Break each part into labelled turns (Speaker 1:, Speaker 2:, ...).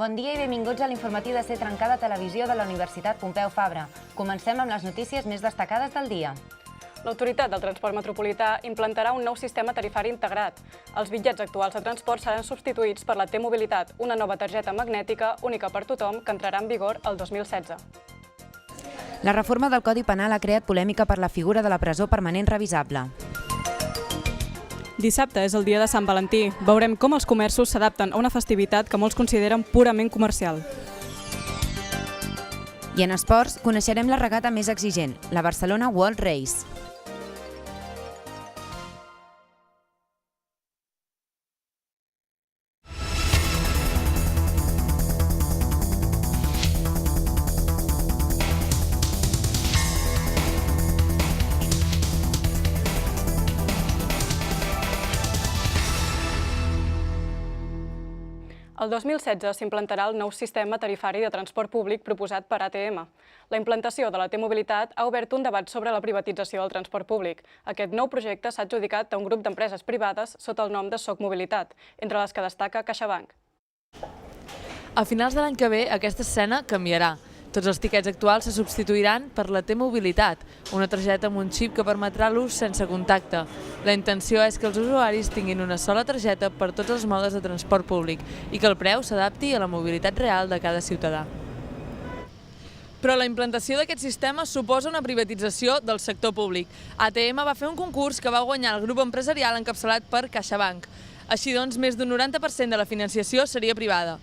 Speaker 1: Bon dia i benvinguts a l'informatiu de Ser Trencada Televisió de la Universitat Pompeu Fabra. Comencem amb les notícies més destacades del dia.
Speaker 2: L'Autoritat del Transport Metropolità implantarà un nou sistema tarifari integrat. Els bitllets actuals de transport seran substituïts per la T-Mobilitat, una nova targeta magnètica única per tothom que entrarà en vigor el 2016.
Speaker 1: La reforma del Codi Penal ha creat polèmica per la figura de la presó permanent revisable.
Speaker 2: Dissabte és el dia de Sant Valentí. Veurem com els comerços s'adapten a una festivitat que molts consideren purament comercial.
Speaker 1: I en esports, coneixerem la regata més exigent, la Barcelona World Race.
Speaker 2: El 2016 s'implantarà el nou sistema tarifari de transport públic proposat per ATM. La implantació de la T-Mobilitat ha obert un debat sobre la privatització del transport públic. Aquest nou projecte s'ha adjudicat a un grup d'empreses privades sota el nom de Soc Mobilitat, entre les que destaca CaixaBank.
Speaker 3: A finals de l'any que ve, aquesta escena canviarà. Tots els tiquets actuals se substituiran per la T-Mobilitat, una targeta amb un xip que permetrà l'ús sense contacte. La intenció és que els usuaris tinguin una sola targeta per tots els modes de transport públic i que el preu s'adapti a la mobilitat real de cada ciutadà. Però la implantació d'aquest sistema suposa una privatització del sector públic. ATM va fer un concurs que va guanyar el grup empresarial encapçalat per CaixaBank. Així doncs, més d'un 90% de la financiació seria privada.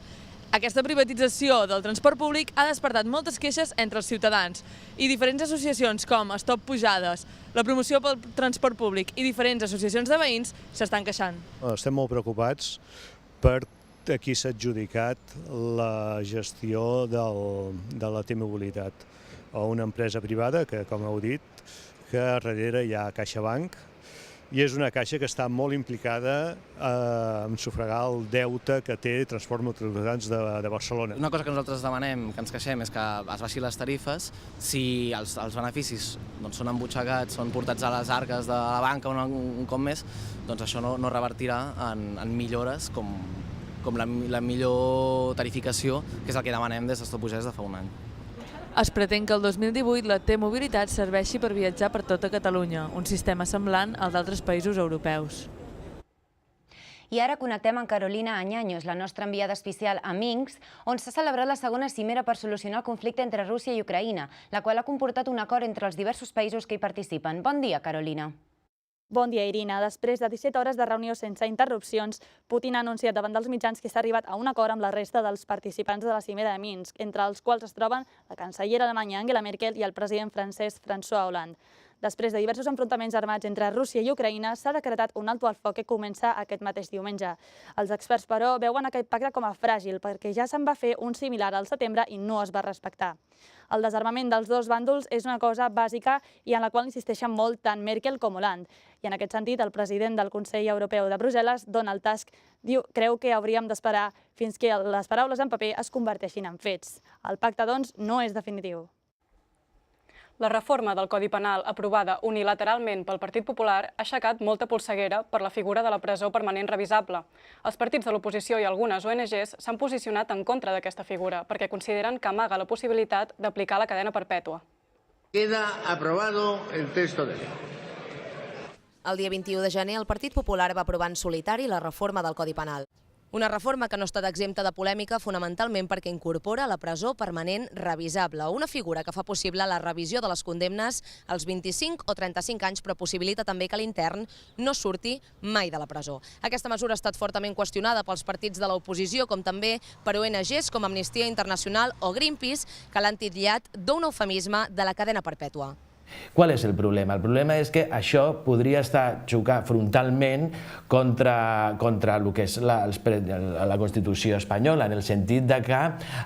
Speaker 3: Aquesta privatització del transport públic ha despertat moltes queixes entre els ciutadans i diferents associacions com Stop Pujades, la promoció pel transport públic i diferents associacions de veïns s'estan queixant.
Speaker 4: Estem molt preocupats per a qui s'ha adjudicat la gestió de la T-Mobilitat a una empresa privada que, com heu dit, que darrere hi ha CaixaBank, i és una caixa que està molt implicada en sufragar el deute que té Transport Metropolitans de Barcelona.
Speaker 5: Una cosa que nosaltres demanem, que ens queixem, és que es baixin les tarifes. Si els beneficis són embutxacats, són portats a les arques de la banca un cop més, doncs això no revertirà en millores com la millor tarificació, que és el que demanem des de Stop Pujades de fa un any.
Speaker 3: Es pretén que el 2018 la T-Mobilitat serveixi per viatjar per tota Catalunya, un sistema semblant al d'altres països europeus.
Speaker 1: I ara connectem amb Carolina Añaños, la nostra enviada especial a Minsk, on s'ha celebrat la segona cimera per solucionar el conflicte entre Rússia i Ucraïna, la qual ha comportat un acord entre els diversos països que hi participen. Bon dia, Carolina.
Speaker 6: Bon dia, Irina. Després de 17 hores de reunió sense interrupcions, Putin ha anunciat davant dels mitjans que s'ha arribat a un acord amb la resta dels participants de la cimera de Minsk, entre els quals es troben la cancellera alemanya Angela Merkel i el president francès François Hollande. Després de diversos enfrontaments armats entre Rússia i Ucraïna, s'ha decretat un alto al foc que comença aquest mateix diumenge. Els experts, però, veuen aquest pacte com a fràgil perquè ja se'n va fer un similar al setembre i no es va respectar. El desarmament dels dos bàndols és una cosa bàsica i en la qual insisteixen molt tant Merkel com Hollande. I en aquest sentit, el president del Consell Europeu de Brussel·les, Donald Tusk, creu que hauríem d'esperar fins que les paraules en paper es converteixin en fets. El pacte, doncs, no és definitiu.
Speaker 2: La reforma del Codi Penal aprovada unilateralment pel Partit Popular ha aixecat molta polseguera per la figura de la presó permanent revisable. Els partits de l'oposició i algunes ONGs s'han posicionat en contra d'aquesta figura perquè consideren que amaga la possibilitat d'aplicar la cadena perpètua.
Speaker 7: Queda aprobado el texto de ley.
Speaker 8: El dia 21 de gener, el Partit Popular va aprovar en solitari la reforma del Codi Penal. Una reforma que no ha estat exempta de polèmica fonamentalment perquè incorpora la presó permanent revisable, una figura que fa possible la revisió de les condemnes als 25 o 35 anys, però possibilita també que l'intern no surti mai de la presó. Aquesta mesura ha estat fortament qüestionada pels partits de l'oposició, com també per ONGs com Amnistia Internacional o Greenpeace, que l'han titllat d'un eufemisme de la cadena perpètua.
Speaker 9: Qual és el problema? El problema és que això podria estar xocar frontalment contra el que és la Constitució espanyola, en el sentit que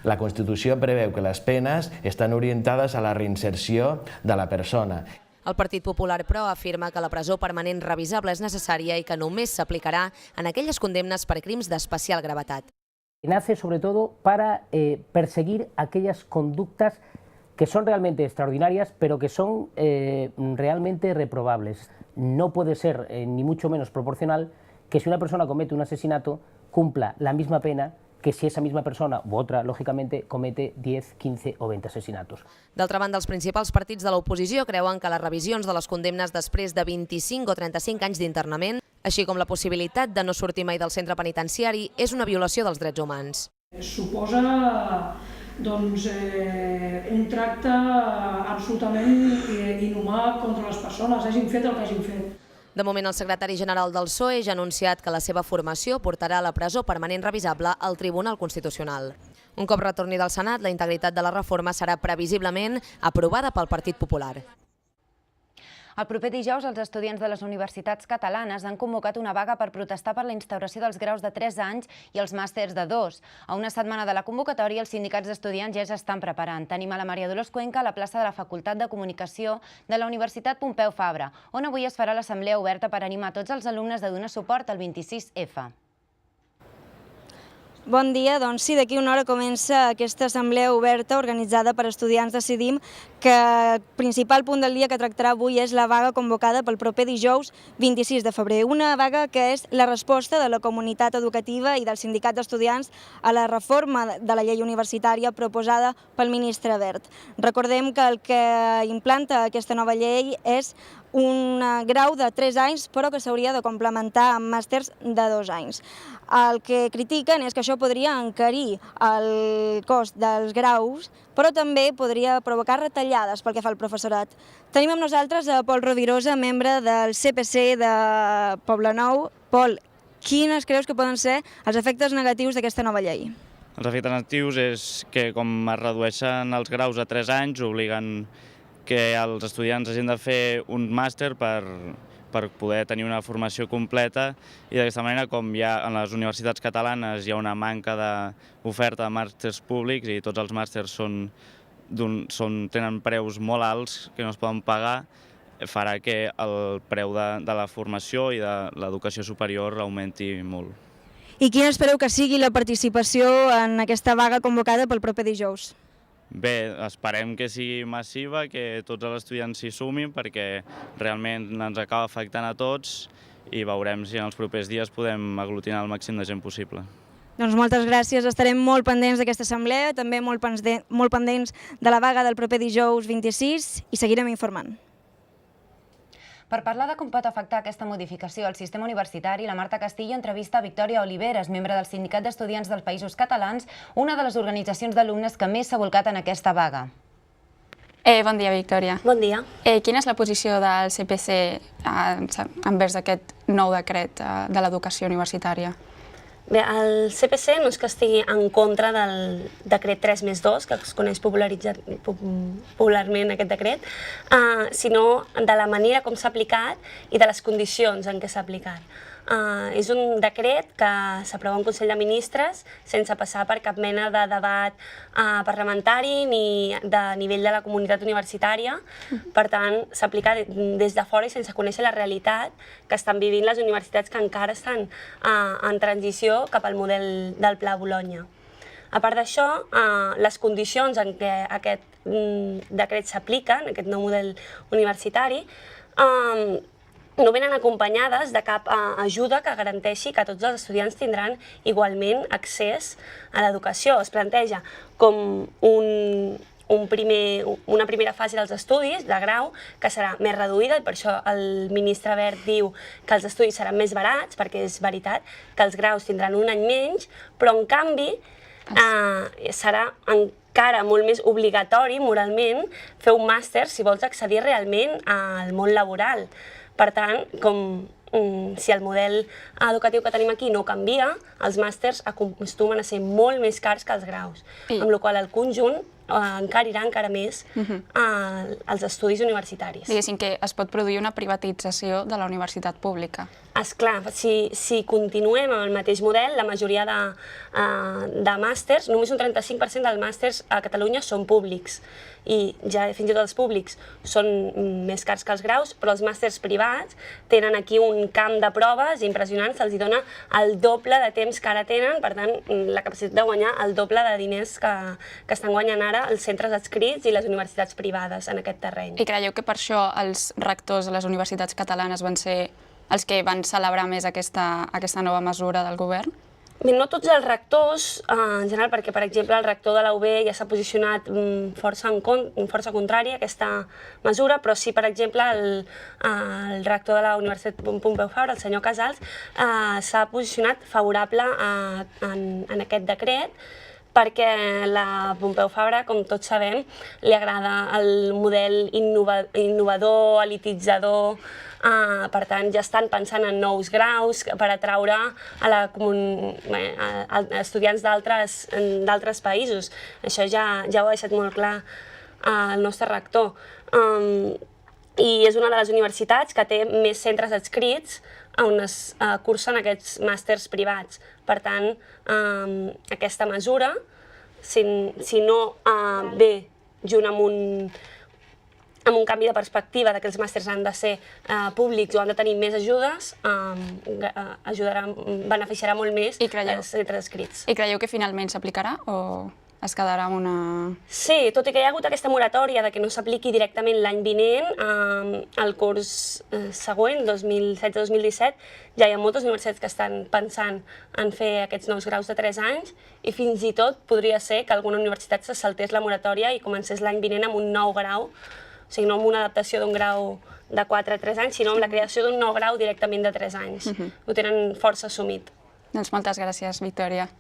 Speaker 9: la Constitució preveu que les penes estan orientades a la reinserció de la persona.
Speaker 8: El Partit Popular, però, afirma que la presó permanent revisable és necessària i que només s'aplicarà en aquelles condemnes per crims d'especial gravetat.
Speaker 10: Nace sobre todo para perseguir aquellas conductas que son realmente extraordinarias, pero que son realmente reprobables. No puede ser, ni mucho menos proporcional, que si una persona comete un asesinato, cumpla la misma pena que si esa misma persona u otra, lógicamente, comete 10, 15 o 20 asesinatos.
Speaker 8: D'altra banda, els principals partits de l'oposició creuen que les revisions de les condemnes després de 25 o 35 anys d'internament, així com la possibilitat de no sortir mai del centre penitenciari, és una violació dels drets humans.
Speaker 11: Suposa un tracte absolutament inhumà contra les persones, hagin fet el que hagin fet.
Speaker 8: De moment, el secretari general del PSOE ja ha anunciat que la seva formació portarà a la presó permanent revisable al Tribunal Constitucional. Un cop retorni del Senat, la integritat de la reforma serà previsiblement aprovada pel Partit Popular.
Speaker 1: El proper dijous, els estudiants de les universitats catalanes han convocat una vaga per protestar per la instauració dels graus de 3 anys i els màsters de 2. A una setmana de la convocatòria, els sindicats d'estudiants ja s'estan preparant. Tenim a la Maria Dolors Cuenca a la plaça de la Facultat de Comunicació de la Universitat Pompeu Fabra, on avui es farà l'assemblea oberta per animar tots els alumnes a donar suport al 26F.
Speaker 12: Bon dia, doncs sí, d'aquí una hora comença aquesta assemblea oberta organitzada per estudiants Decidim, que el principal punt del dia que tractarà avui és la vaga convocada pel proper dijous 26 de febrer. Una vaga que és la resposta de la comunitat educativa i del sindicat d'estudiants a la reforma de la llei universitària proposada pel ministre Wert. Recordem que el que implanta aquesta nova llei és un grau de 3 anys, però que s'hauria de complementar amb màsters de 2 anys. El que critiquen és que això podria encarir el cost dels graus, però també podria provocar retallades pel que fa al professorat. Tenim amb nosaltres a Pol Rovirosa, membre del CPC de Poblenou. Pol, quines creus que poden ser els efectes negatius d'aquesta nova llei?
Speaker 13: Els efectes negatius és que, com es redueixen els graus a 3 anys, obliguen que els estudiants hagin de fer un màster per poder tenir una formació completa, i d'aquesta manera, com ja en les universitats catalanes hi ha una manca d'oferta de màsters públics i tots els màsters tenen preus molt alts que no es poden pagar, farà que el preu de la formació i de l'educació superior augmenti molt.
Speaker 12: I quina espereu que sigui la participació en aquesta vaga convocada pel proper dijous?
Speaker 13: Bé, esperem que sigui massiva, que tots els estudiants s'hi sumin, perquè realment ens acaba afectant a tots i veurem si en els propers dies podem aglutinar el màxim de gent possible.
Speaker 12: Doncs moltes gràcies, estarem molt pendents d'aquesta assemblea, també molt pendents de la vaga del proper dijous 26 i seguirem informant.
Speaker 1: Per parlar de com pot afectar aquesta modificació al sistema universitari, la Marta Castillo entrevista a Victòria Oliveres, membre del Sindicat d'Estudiants dels Països Catalans, una de les organitzacions d'alumnes que més s'ha volcat en aquesta vaga.
Speaker 14: Bon dia, Victòria.
Speaker 15: Bon dia.
Speaker 14: Quina és la posició del CPC envers aquest nou decret de l'educació universitària?
Speaker 15: Bé, el CPC no és que estigui en contra del decret 3+2, que es coneix popularment aquest decret, sinó de la manera com s'ha aplicat i de les condicions en què s'ha aplicat. És un decret que s'aprova en Consell de Ministres sense passar per cap mena de debat parlamentari ni de nivell de la comunitat universitària. Per tant, s'aplica des de fora i sense conèixer la realitat que estan vivint les universitats que encara estan en transició cap al model del Pla Bologna. A part d'això, les condicions en què aquest decret s'aplica, en aquest nou model universitari, no venen acompanyades de cap ajuda que garanteixi que tots els estudiants tindran igualment accés a l'educació. Es planteja com una primera fase dels estudis de grau que serà més reduïda, i per això el ministre Wert diu que els estudis seran més barats, perquè és veritat que els graus tindran un any menys, però en canvi serà encara molt més obligatori moralment fer un màster si vols accedir realment al món laboral. Per tant, si el model educatiu que tenim aquí no canvia, els màsters acostumen a ser molt més cars que els graus, amb la qual cosa el conjunt encarirà encara més els estudis universitaris.
Speaker 14: Diguéssim que es pot produir una privatització de la universitat pública.
Speaker 15: Esclar, si continuem amb el mateix model, la majoria de màsters, només un 35% dels màsters a Catalunya són públics, i ja fins i tot els públics són més cars que els graus, però els màsters privats tenen aquí un camp de proves impressionant, se'ls dona el doble de temps que ara tenen, per tant, la capacitat de guanyar el doble de diners que estan guanyant ara els centres adscrits i les universitats privades en aquest terreny.
Speaker 14: I creieu que per això els rectors de les universitats catalanes van ser els que van celebrar més aquesta nova mesura del govern?
Speaker 15: Bé, no tots els rectors, en general, perquè, per exemple, el rector de la UB ja s'ha posicionat força contrària a aquesta mesura, però sí, per exemple, el rector de la Universitat Pompeu Fabra, el senyor Casals, s'ha posicionat favorable en aquest decret, perquè la Pompeu Fabra, com tots sabem, li agrada el model innovador, elititzador. Per tant, ja estan pensant en nous graus per atraure a estudiants d'altres països. Això ja ho ha deixat molt clar el nostre rector. I és una de les universitats que té més centres adscrits on es cursen aquests màsters privats. Per tant, aquesta mesura, si no ve junt amb un canvi de perspectiva que els màsters han de ser públics o han de tenir més ajudes, beneficiarà molt més els centres adscrits.
Speaker 14: I creieu que finalment s'aplicarà o es quedarà amb una...
Speaker 15: Sí, tot i que hi ha hagut aquesta moratòria de que no s'apliqui directament l'any vinent, el curs següent, 2016-2017, ja hi ha moltes universitats que estan pensant en fer aquests nous graus de 3 anys i fins i tot podria ser que alguna universitat se saltés la moratòria i comencés l'any vinent amb un nou grau, o sigui, no amb una adaptació d'un grau de 4 a 3 anys, sinó amb la creació d'un nou grau directament de 3 anys. Ho tenen força assumit.
Speaker 14: Doncs moltes gràcies, Victòria.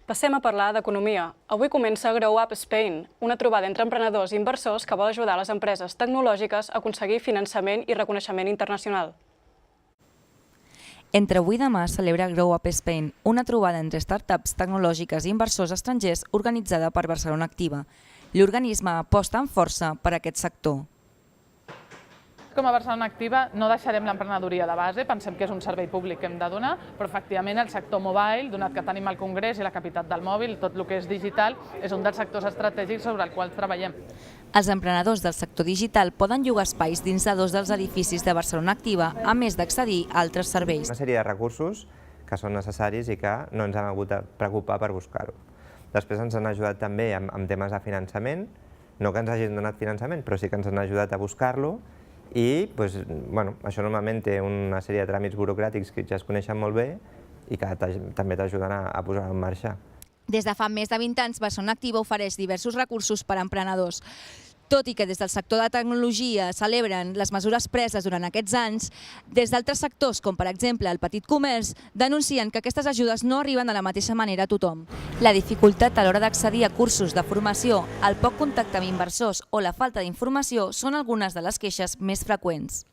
Speaker 2: Passem a parlar d'economia. Avui comença Grow Up Spain, una trobada entre emprenedors i inversors que vol ajudar les empreses tecnològiques a aconseguir finançament i reconeixement internacional.
Speaker 16: Entre avui i demà celebra Grow Up Spain, una trobada entre startups tecnològiques i inversors estrangers organitzada per Barcelona Activa. L'organisme aposta amb força per aquest sector.
Speaker 3: Com a Barcelona Activa no deixarem l'emprenedoria de base, pensem que és un servei públic que hem de donar, però efectivament el sector mobile, donat que tenim el Congrés i la capital del mòbil, tot el que és digital, és un dels sectors estratègics sobre el qual treballem.
Speaker 16: Els emprenedors del sector digital poden llogar espais dins de 2 dels edificis de Barcelona Activa, a més d'accedir a altres serveis.
Speaker 17: Una sèrie de recursos que són necessaris i que no ens hem hagut de preocupar per buscar-ho. Després ens han ajudat també amb temes de finançament, no que ens hagin donat finançament, però sí que ens han ajudat a buscar-lo. I això normalment té una sèrie de tràmits burocràtics que ja es coneixen molt bé i que també t'ajuden a posar en marxa.
Speaker 16: Des de fa més de 20 anys, Barcelona Activa ofereix diversos recursos per a emprenedors. Tot i que des del sector de tecnologia celebren les mesures preses durant aquests anys, des d'altres sectors, com per exemple el petit comerç, denuncien que aquestes ajudes no arriben de la mateixa manera a tothom. La dificultat a l'hora d'accedir a cursos de formació, el poc contacte amb inversors o la falta d'informació són algunes de les queixes més freqüents.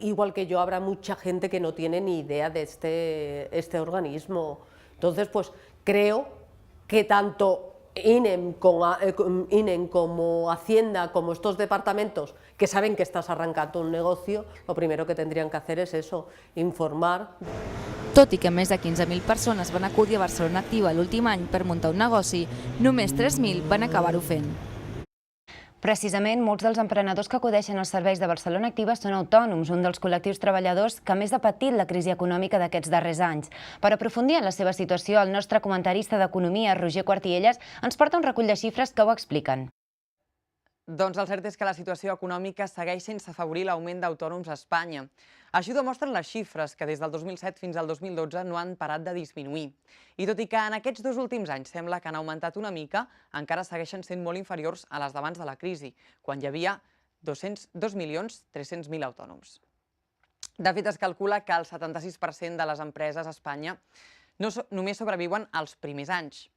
Speaker 18: Igual que yo, habrá mucha gente que no tiene ni idea de este organismo. Entonces, pues creo que tanto INEM como Hacienda, como estos departamentos que saben que estás arrancando un negocio, lo primero que tendrían que hacer es eso, informar.
Speaker 16: Tot i que més de 15.000 persones van acudir a Barcelona Activa l'últim any per muntar un negoci, només 3.000 van acabar-ho fent.
Speaker 1: Precisament, molts dels emprenedors que acudeixen als serveis de Barcelona Activa són autònoms, un dels col·lectius treballadors que més ha patit la crisi econòmica d'aquests darrers anys. Per aprofundir en la seva situació, el nostre comentarista d'Economia, Roger Quartielles, ens porta un recull de xifres que ho expliquen.
Speaker 19: Doncs el cert és que la situació econòmica segueix sense afavorir l'augment d'autònoms a Espanya. Així ho demostren les xifres, que des del 2007 fins al 2012 no han parat de disminuir. I tot i que en aquests 2 últims anys sembla que han augmentat una mica, encara segueixen sent molt inferiors a les d'abans de la crisi, quan hi havia 2.300.000 autònoms. De fet, es calcula que el 76% de les empreses a Espanya només sobreviuen els primers anys.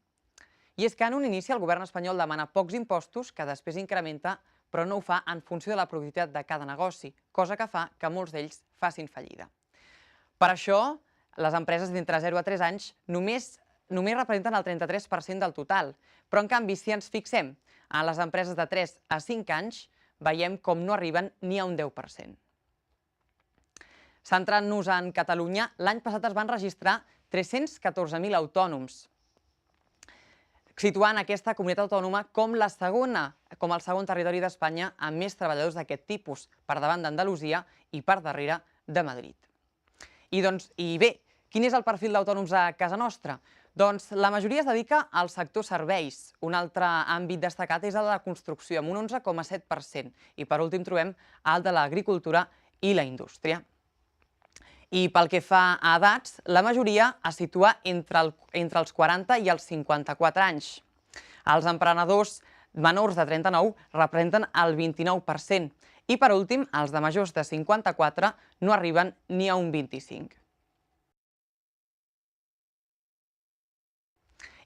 Speaker 19: I és que en un inici el govern espanyol demana pocs impostos que després incrementa, però no ho fa en funció de la productivitat de cada negoci, cosa que fa que molts d'ells facin fallida. Per això, les empreses d'entre 0 a 3 anys només representen el 33% del total, però en canvi, si ens fixem en les empreses de 3 a 5 anys, veiem com no arriben ni a un 10%. Centrant-nos en Catalunya, l'any passat es van registrar 314.000 autònoms, situant aquesta comunitat autònoma com el segon territori d'Espanya amb més treballadors d'aquest tipus, per davant d'Andalusia i per darrere de Madrid. I bé, quin és el perfil d'autònoms a casa nostra? Doncs la majoria es dedica al sector serveis. Un altre àmbit destacat és el de la construcció, amb un 11,7%. I per últim trobem el de l'agricultura i la indústria. I pel que fa a edats, la majoria es situa entre els 40 i els 54 anys. Els emprenedors menors de 39 representen el 29%. I per últim, els de majors de 54 no arriben ni a un 25%.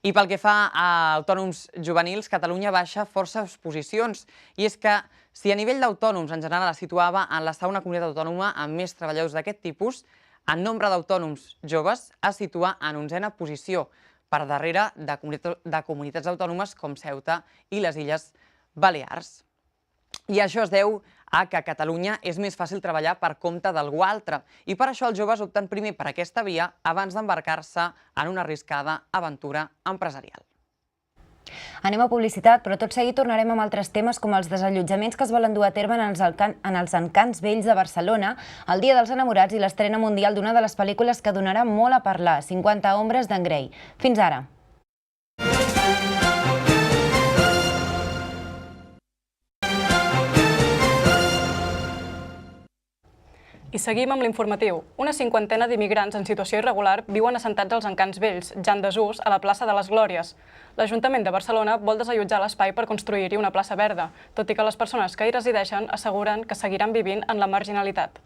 Speaker 19: I pel que fa a autònoms juvenils, Catalunya baixa forces posicions. I és que si a nivell d'autònoms en general es situava en la segona comunitat autònoma amb més treballadors d'aquest tipus, en nombre d'autònoms joves es situa en 11a posició, per darrere de comunitats autònomes com Ceuta i les Illes Balears. I això es deu a que a Catalunya és més fàcil treballar per compte d'algú altre i per això els joves opten primer per aquesta via abans d'embarcar-se en una arriscada aventura empresarial.
Speaker 1: Anem a publicitat, però tot seguit tornarem amb altres temes com els desallotjaments que es volen dur a terme en els encants vells de Barcelona, el Dia dels Enamorats i l'estrena mundial d'una de les pel·lícules que donarà molt a parlar, 50 ombres d'en Grey. Fins ara.
Speaker 2: I seguim amb l'informatiu. Una cinquantena d'immigrants en situació irregular viuen assentats als encants vells, ja en desús, a la plaça de les Glòries. L'Ajuntament de Barcelona vol desallotjar l'espai per construir-hi una plaça verda, tot i que les persones que hi resideixen asseguren que seguiran vivint en la marginalitat.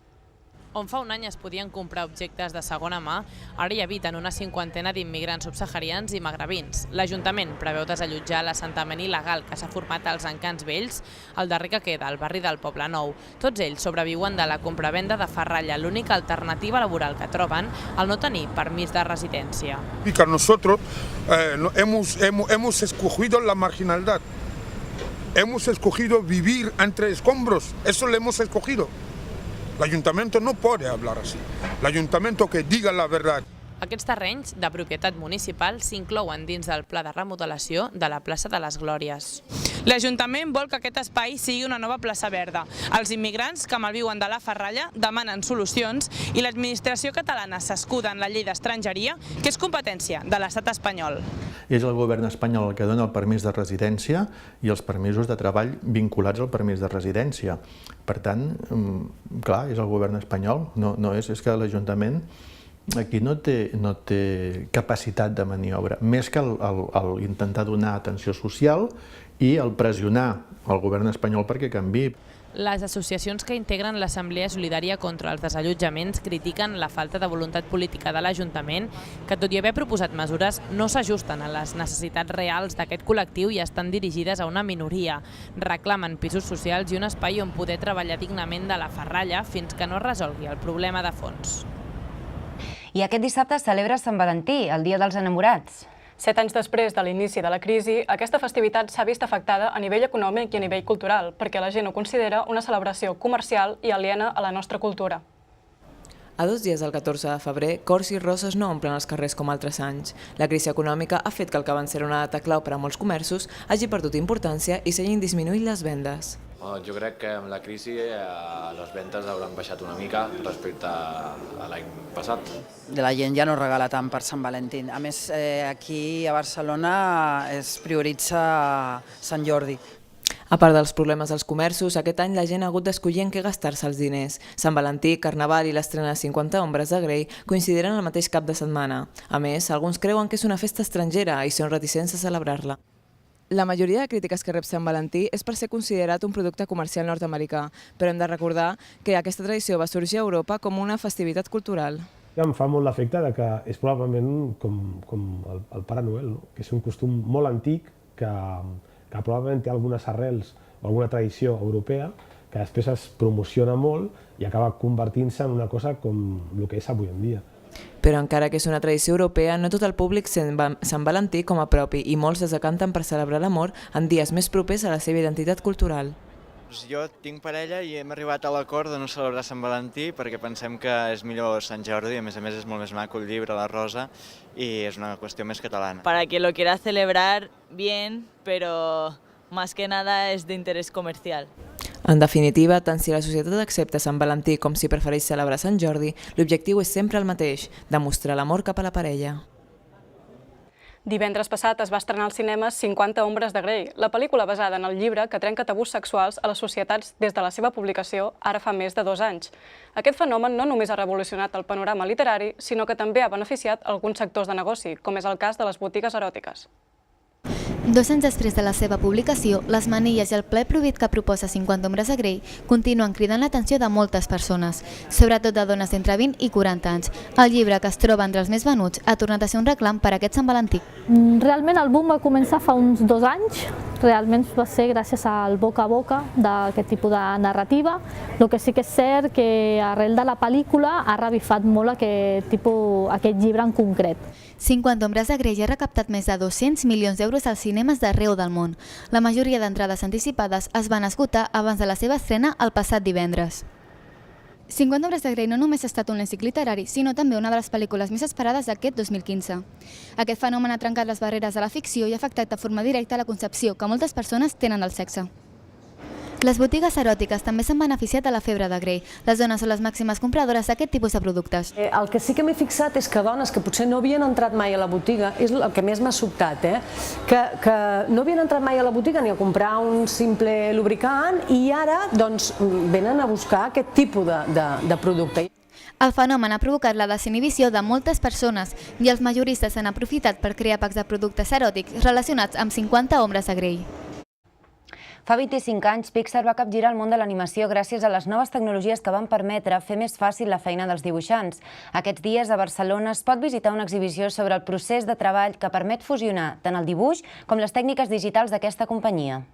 Speaker 3: On fa un any es podien comprar objectes de segona mà, ara hi habiten una cinquantena d'immigrants subsaharians i magrebins. L'Ajuntament preveu desallotjar l'assentament il·legal que s'ha format als encants vells, el darrer que queda, al barri del Poble Nou. Tots ells sobreviuen de la compravenda de ferralla, l'única alternativa laboral que troben al no tenir permís de residència.
Speaker 20: Y que nosotros hemos escogido la marginalidad, hemos escogido vivir entre escombros, eso lo hemos escogido. El Ayuntamiento no puede hablar así. El Ayuntamiento que diga la verdad.
Speaker 3: Aquests terrenys, de propietat municipal, s'inclouen dins del pla de remodelació de la plaça de les Glòries.
Speaker 21: L'Ajuntament vol que aquest espai sigui una nova plaça verda. Els immigrants que malviuen de la ferralla demanen solucions i l'administració catalana s'escuda en la llei d'estrangeria, que és competència de l'estat espanyol.
Speaker 22: És el govern espanyol el que dona el permís de residència i els permisos de treball vinculats al permís de residència. Per tant, clar, és el govern espanyol, és que l'Ajuntament aquí no té capacitat de maniobra, més que intentar donar atenció social i el pressionar el govern espanyol perquè canviï.
Speaker 3: Les associacions que integren l'Assemblea Solidària contra els Desallotjaments critiquen la falta de voluntat política de l'Ajuntament, que tot i haver proposat mesures no s'ajusten a les necessitats reals d'aquest col·lectiu i estan dirigides a una minoria. Reclamen pisos socials i un espai on poder treballar dignament de la ferralla fins que no es resolgui el problema de fons.
Speaker 1: I aquest dissabte es celebra Sant Valentí, el Dia dels Enamorats.
Speaker 2: 7 anys després de l'inici de la crisi, aquesta festivitat s'ha vist afectada a nivell econòmic i a nivell cultural, perquè la gent ho considera una celebració comercial i aliena a la nostra cultura.
Speaker 23: A 2 dies del 14 de febrer, cors i roses no omplen els carrers com altres anys. La crisi econòmica ha fet que el que van ser una data clau per a molts comerços hagi perdut importància i s'hagin disminuït les vendes.
Speaker 24: Jo crec que amb la crisi les ventes hauran baixat una mica respecte a l'any passat.
Speaker 25: La gent ja no regala tant per Sant Valentí. A més, aquí a Barcelona es prioritza Sant Jordi.
Speaker 23: A part dels problemes dels comerços, aquest any la gent ha hagut d'escollir en què gastar-se els diners. Sant Valentí, Carnaval i l'estrena de 50 ombres de Grey coincidiran el mateix cap de setmana. A més, alguns creuen que és una festa estrangera i són reticents a celebrar-la. La majoria de crítiques que rep Sant Valentí és per ser considerat un producte comercial nord-americà, però hem de recordar que aquesta tradició va sorgir a Europa com una festivitat cultural.
Speaker 26: Em fa molt l'efecte que és probablement com el Pare Noel, que és un costum molt antic que probablement té algunes arrels o alguna tradició europea que després es promociona molt i acaba convertint-se en una cosa com el que és avui en dia.
Speaker 23: Però encara que és una tradició europea, no tot el públic sent Sant Valentí com a propi i molts es decanten per celebrar l'amor en dies més propers a la seva identitat cultural.
Speaker 27: Jo tinc parella i hem arribat a l'acord de no celebrar Sant Valentí perquè pensem que és millor Sant Jordi, a més és molt més maco el llibre, la rosa, i és una qüestió més catalana.
Speaker 28: Para que lo quiera celebrar bien, pero más que nada es de interés comercial.
Speaker 23: En definitiva, tant si la societat accepta Sant Valentí com si prefereix celebrar Sant Jordi, l'objectiu és sempre el mateix, demostrar l'amor cap a la parella.
Speaker 2: Divendres passat es va estrenar als cinemes 50 ombres de Grey, la pel·lícula basada en el llibre que trenca tabús sexuals a les societats des de la seva publicació ara fa més de 2 anys. Aquest fenomen no només ha revolucionat el panorama literari, sinó que també ha beneficiat alguns sectors de negoci, com és el cas de les botigues eròtiques.
Speaker 4: 2 anys després de la seva publicació, les manilles i el ple prohibit que proposa 50 ombres de Grey continuen cridant l'atenció de moltes persones, sobretot de dones d'entre 20 i 40 anys. El llibre, que es troba entre els més venuts, ha tornat a ser un reclam per a aquest Sant Valentí.
Speaker 5: Realment el boom va començar fa uns 2 anys, realment va ser gràcies al boca a boca d'aquest tipus de narrativa. El que sí que és cert que arrel de la pel·lícula ha revifat molt aquest llibre en concret.
Speaker 4: 50 ombres de Grey ha recaptat més de 200 milions d'euros als cinemes d'arreu del món. La majoria d'entrades anticipades es van esgotar abans de la seva estrena el passat divendres. 50 ombres de Grey no només ha estat un lèxic literari, sinó també una de les pel·lícules més esperades d'aquest 2015. Aquest fenomen ha trencat les barreres de la ficció i ha afectat de forma directa la concepció que moltes persones tenen del sexe. Les botigues eròtiques també s'han beneficiat de la febre de Grey. Les dones són les màximes compradores d'aquest tipus de productes.
Speaker 6: El que sí que m'he fixat és que dones que potser no havien entrat mai a la botiga, és el que més m'ha sobtat, que no havien entrat mai a la botiga ni a comprar un simple lubricant i ara venen a buscar aquest tipus de producte.
Speaker 4: El fenomen ha provocat la desinhibició de moltes persones i els majoristes han aprofitat per crear packs de productes eròtics relacionats amb 50 ombres de Grey.
Speaker 1: Fa 25 anys, Pixar va capgirar el món de l'animació gràcies a les noves tecnologies que van permetre fer més fàcil la feina dels dibuixants. Aquests dies a Barcelona es pot visitar una exhibició sobre el procés de treball que permet fusionar tant el dibuix com les tècniques digitals d'aquesta companyia.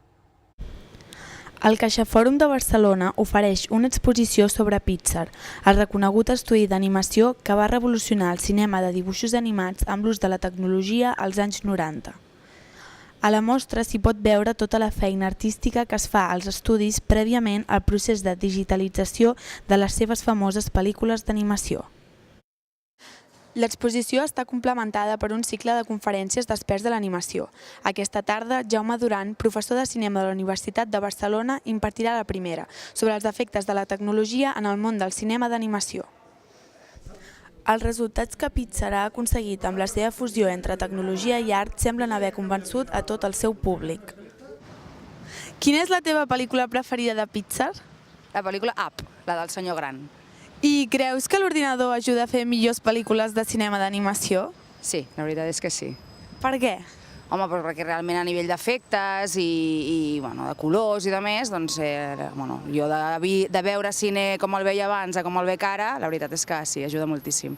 Speaker 7: El CaixaFòrum de Barcelona ofereix una exposició sobre Pixar, el reconegut estudi d'animació que va revolucionar el cinema de dibuixos animats amb l'ús de la tecnologia als anys 90. A la mostra s'hi pot veure tota la feina artística que es fa als estudis prèviament al procés de digitalització de les seves famoses pel·lícules d'animació. L'exposició està complementada per un cicle de conferències d'experts de l'animació. Aquesta tarda, Jaume Duran, professor de cinema de la Universitat de Barcelona, impartirà la primera, sobre els efectes de la tecnologia en el món del cinema d'animació. Els resultats que Pixar ha aconseguit amb la seva fusió entre tecnologia i art semblen haver convençut a tot el seu públic. Quina és la teva pel·lícula preferida de Pixar?
Speaker 8: La pel·lícula Up, la del senyor gran.
Speaker 7: I creus que l'ordinador ajuda a fer millors pel·lícules de cinema d'animació?
Speaker 8: Sí, la veritat és que sí.
Speaker 7: Per què?
Speaker 8: Home, perquè realment a nivell d'efectes i de colors i de més, doncs jo de veure cine com el veia abans a com el veig ara, la veritat és que sí, ajuda moltíssim.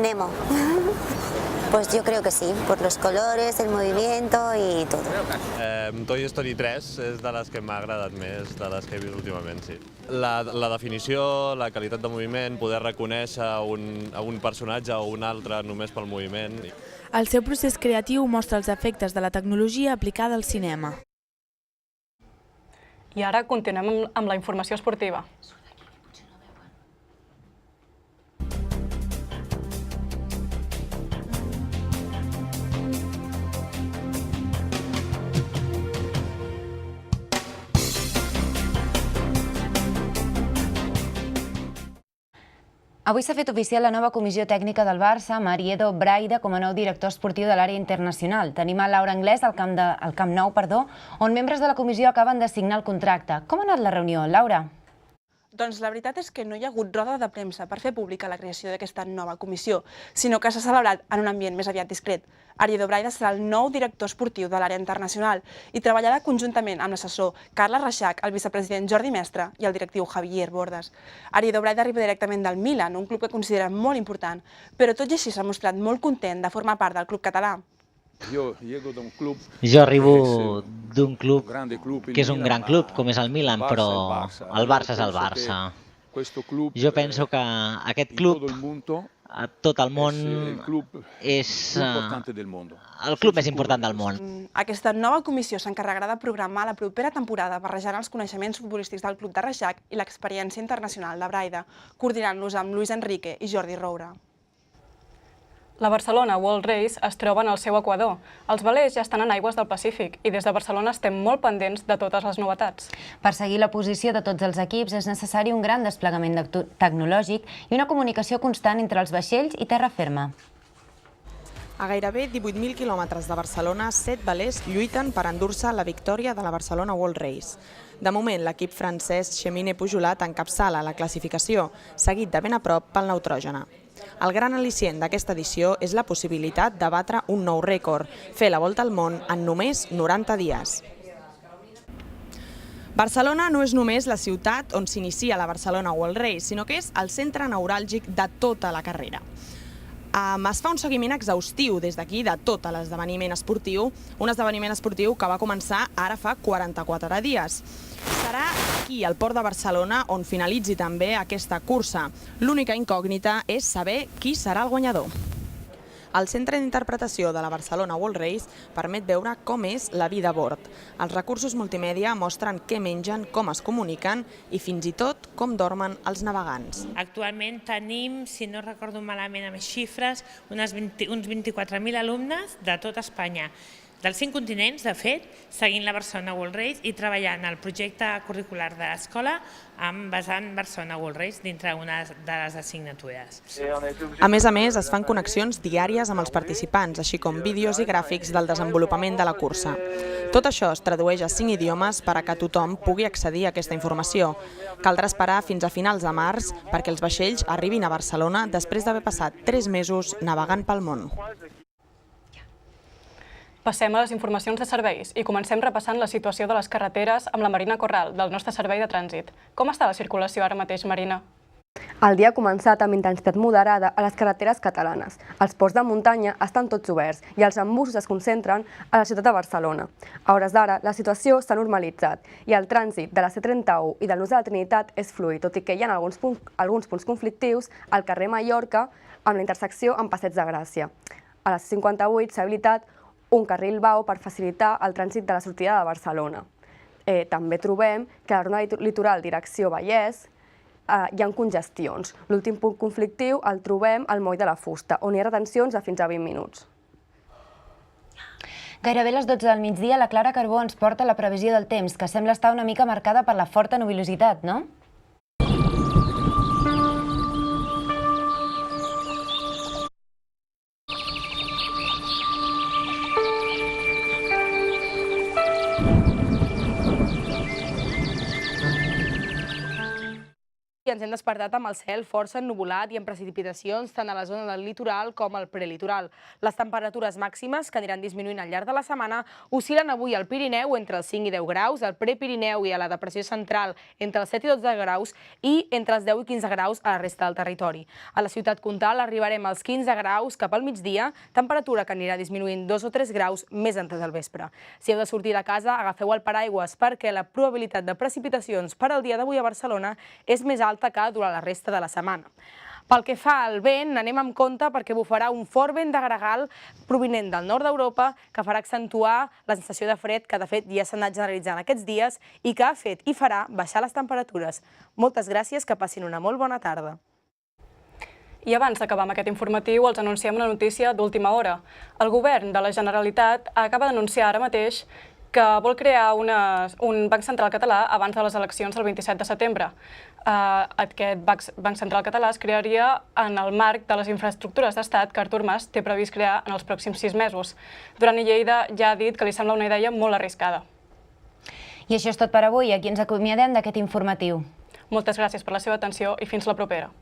Speaker 9: Nemo. Pues yo creo que sí, por los colores, el movimiento y todo.
Speaker 10: Toy Story 3 és de les que m'ha agradat més, de les que he vist últimament, sí. La definició, la qualitat de moviment, poder reconèixer un personatge o un altre només pel moviment.
Speaker 7: El seu procés creatiu mostra els efectes de la tecnologia aplicada al cinema.
Speaker 2: I ara continuem amb la informació esportiva.
Speaker 1: Avui s'ha fet oficial la nova comissió tècnica del Barça amb Ariedo Braida com a nou director esportiu de l'àrea internacional. Tenim a Laura Anglès al Camp Nou, on membres de la comissió acaben de signar el contracte. Com ha anat la reunió, Laura?
Speaker 11: Doncs la veritat és que no hi ha hagut roda de premsa per fer pública la creació d'aquesta nova comissió, sinó que s'ha celebrat en un ambient més aviat discret. Ariedo Braida serà el nou director esportiu de l'àrea internacional i treballarà conjuntament amb l'assessor Carles Reixac, el vicepresident Jordi Mestre i el directiu Javier Bordes. Ariedo Braida arriba directament del Milan, un club que considera molt important, però tot i així s'ha mostrat molt content de formar part del club català.
Speaker 29: Jo arribo d'un club que és un gran club, com és el Milan, però el Barça és el Barça. Jo penso que aquest club a tot el món és el club més important del món.
Speaker 11: Aquesta nova comissió s'encarregarà de programar la propera temporada barrejant els coneixements futbolístics del club de Reixac i l'experiència internacional de Braida, coordinant-los amb Luis Enrique i Jordi Roura.
Speaker 2: La Barcelona World Race es troba en el seu equador. Els velers ja estan en aigües del Pacífic i des de Barcelona estem molt pendents de totes les novetats.
Speaker 1: Per seguir la posició de tots els equips és necessari un gran desplegament tecnològic i una comunicació constant entre els vaixells i terra ferma.
Speaker 7: A gairebé 18.000 quilòmetres de Barcelona, 7 velers lluiten per endur-se la victòria de la Barcelona World Race. De moment, l'equip francès Cheminée-Pujolat encapçala la classificació, seguit de ben a prop pel Neutrògena. El gran al·licient d'aquesta edició és la possibilitat de batre un nou rècord, fer la volta al món en només 90 dies. Barcelona no és només la ciutat on s'inicia la Barcelona World Race, sinó que és el centre neuràlgic de tota la carrera. Es fa un seguiment exhaustiu des d'aquí de tot l'esdeveniment esportiu, un esdeveniment esportiu que va començar ara fa 44 dies. Serà aquí, al Port de Barcelona, on finalitzi també aquesta cursa. L'única incògnita és saber qui serà el guanyador. El Centre d'Interpretació de la Barcelona World Race permet veure com és la vida a bord. Els recursos multimèdia mostren què mengen, com es comuniquen i fins i tot com dormen els navegants.
Speaker 12: Actualment tenim, si no recordo malament amb xifres, uns 24.000 alumnes de tot Espanya, dels 5 continents, de fet, seguint la Barcelona World Race i treballant el projecte curricular de l'escola amb vessant Barcelona World Race dintre una de les assignatures.
Speaker 7: A més, es fan connexions diàries amb els participants, així com vídeos i gràfics del desenvolupament de la cursa. Tot això es tradueix a 5 idiomes per a que tothom pugui accedir a aquesta informació. Caldrà esperar fins a finals de març perquè els vaixells arribin a Barcelona després d'haver passat 3 mesos navegant pel món.
Speaker 2: Passem a les informacions de serveis i comencem repassant la situació de les carreteres amb la Marina Corral, del nostre servei de trànsit. Com està la circulació ara mateix, Marina?
Speaker 13: El dia ha començat amb intensitat moderada a les carreteres catalanes. Els ports de muntanya estan tots oberts i els embussos es concentren a la ciutat de Barcelona. A hores d'ara, la situació s'ha normalitzat i el trànsit de la C31 i del Nus de la Trinitat és fluid, tot i que hi ha alguns punts conflictius al carrer Mallorca amb la intersecció amb Passeig de Gràcia. A la C58 s'ha habilitat un carril bau per facilitar el trànsit de la sortida de Barcelona. També trobem que a la ronda litoral direcció Vallès hi ha congestions. L'últim punt conflictiu el trobem al Moll de la Fusta, on hi ha retencions de fins a 20 minuts.
Speaker 1: Gairebé a les 12 del migdia, la Clara Carbó ens porta la previsió del temps, que sembla estar una mica marcada per la forta nuvolositat, no?
Speaker 14: Ens hem despertat amb el cel força ennuvolat i amb precipitacions tant a la zona del litoral com al prelitoral. Les temperatures màximes, que aniran disminuint al llarg de la setmana, oscil·len avui al Pirineu entre els 5 i 10 graus, al Prepirineu i a la depressió central entre els 7 i 12 graus i entre els 10 i 15 graus a la resta del territori. A la ciutat comtal arribarem als 15 graus cap al migdia, temperatura que anirà disminuint 2 o 3 graus més entrant del vespre. Si heu de sortir de casa, agafeu el paraigües perquè la probabilitat de precipitacions per al dia d'avui a Barcelona és més alta que durant la resta de la setmana. Pel que fa al vent, anem amb compte perquè bufarà un fort vent de gregal provinent del nord d'Europa que farà accentuar la sensació de fred que de fet ja s'ha anat generalitzant aquests dies i que ha fet i farà baixar les temperatures. Moltes gràcies, que passin una molt bona tarda.
Speaker 2: I abans d'acabar amb aquest informatiu, els anunciem una notícia d'última hora. El govern de la Generalitat acaba d'anunciar ara mateix que vol crear un Banc Central Català abans de les eleccions del 27 de setembre. Aquest Banc Central Català es crearia en el marc de les infraestructures d'estat que Artur Mas té previst crear en els pròxims 6 mesos. Duran i Lleida ja ha dit que li sembla una idea molt arriscada.
Speaker 1: I això és tot per avui. Aquí ens acomiadem d'aquest informatiu.
Speaker 2: Moltes gràcies per la seva atenció i fins la propera.